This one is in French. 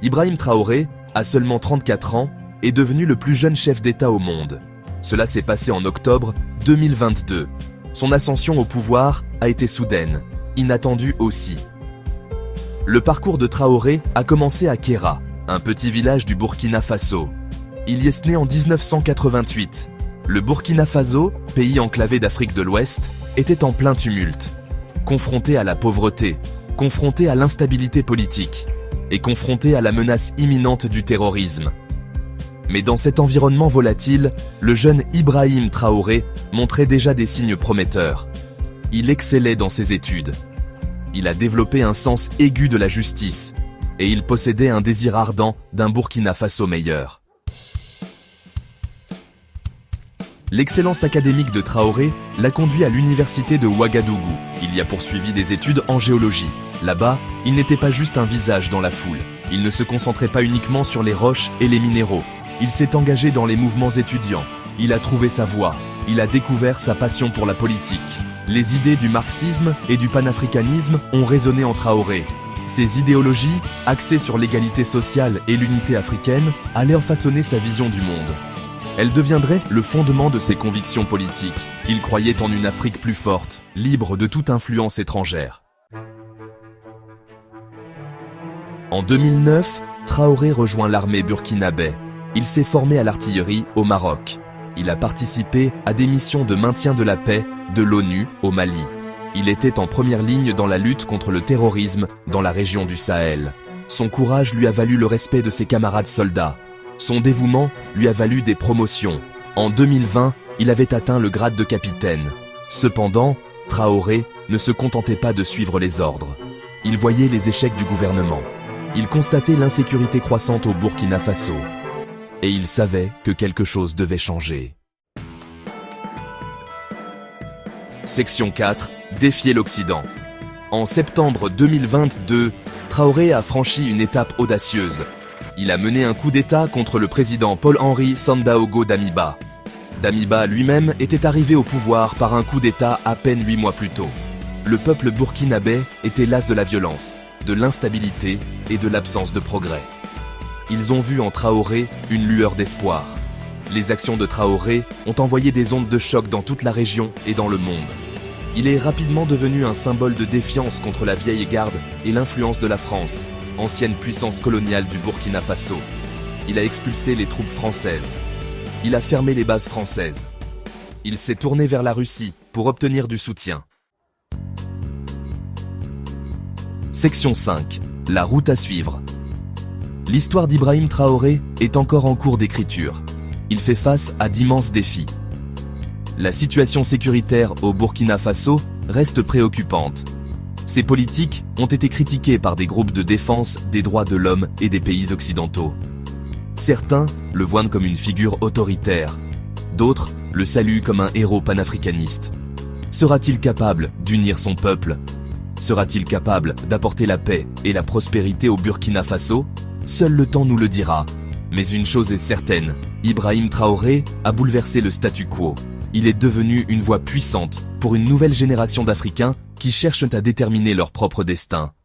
Ibrahim Traoré, à seulement 34 ans, est devenu le plus jeune chef d'État au monde. Cela s'est passé en octobre 2022. Son ascension au pouvoir a été soudaine, inattendue aussi. Le parcours de Traoré a commencé à Kéra, un petit village du Burkina Faso. Il y est né en 1988. Le Burkina Faso, pays enclavé d'Afrique de l'Ouest, était en plein tumulte. Confronté à la pauvreté, confronté à l'instabilité politique et confronté à la menace imminente du terrorisme. Mais dans cet environnement volatile, le jeune Ibrahim Traoré montrait déjà des signes prometteurs. Il excellait dans ses études. Il a développé un sens aigu de la justice et il possédait un désir ardent d'un Burkina Faso meilleur. L'excellence académique de Traoré l'a conduit à l'université de Ouagadougou. Il y a poursuivi des études en géologie. Là-bas, il n'était pas juste un visage dans la foule. Il ne se concentrait pas uniquement sur les roches et les minéraux. Il s'est engagé dans les mouvements étudiants. Il a trouvé sa voie. Il a découvert sa passion pour la politique. Les idées du marxisme et du panafricanisme ont résonné en Traoré. Ces idéologies, axées sur l'égalité sociale et l'unité africaine, allaient façonner sa vision du monde. Elle deviendrait le fondement de ses convictions politiques. Il croyait en une Afrique plus forte, libre de toute influence étrangère. En 2009, Traoré rejoint l'armée burkinabé. Il s'est formé à l'artillerie au Maroc. Il a participé à des missions de maintien de la paix de l'ONU au Mali. Il était en première ligne dans la lutte contre le terrorisme dans la région du Sahel. Son courage lui a valu le respect de ses camarades soldats. Son dévouement lui a valu des promotions. En 2020, il avait atteint le grade de capitaine. Cependant, Traoré ne se contentait pas de suivre les ordres. Il voyait les échecs du gouvernement. Il constatait l'insécurité croissante au Burkina Faso. Et il savait que quelque chose devait changer. Section 4. Défier l'Occident. En septembre 2022, Traoré a franchi une étape audacieuse. Il a mené un coup d'État contre le président Paul-Henri Sandaogo Damiba. Damiba lui-même était arrivé au pouvoir par un coup d'État à peine 8 mois plus tôt. Le peuple burkinabé était las de la violence, de l'instabilité et de l'absence de progrès. Ils ont vu en Traoré une lueur d'espoir. Les actions de Traoré ont envoyé des ondes de choc dans toute la région et dans le monde. Il est rapidement devenu un symbole de défiance contre la vieille garde et l'influence de la France, ancienne puissance coloniale du Burkina Faso. Il a expulsé les troupes françaises. Il a fermé les bases françaises. Il s'est tourné vers la Russie pour obtenir du soutien. Section 5. La route à suivre. L'histoire d'Ibrahim Traoré est encore en cours d'écriture. Il fait face à d'immenses défis. La situation sécuritaire au Burkina Faso reste préoccupante. Ces politiques ont été critiquées par des groupes de défense des droits de l'homme et des pays occidentaux. Certains le voient comme une figure autoritaire. D'autres le saluent comme un héros panafricaniste. Sera-t-il capable d'unir son peuple? Sera-t-il capable d'apporter la paix et la prospérité au Burkina Faso? Seul le temps nous le dira. Mais une chose est certaine, Ibrahim Traoré a bouleversé le statu quo. Il est devenu une voix puissante pour une nouvelle génération d'Africains qui cherchent à déterminer leur propre destin.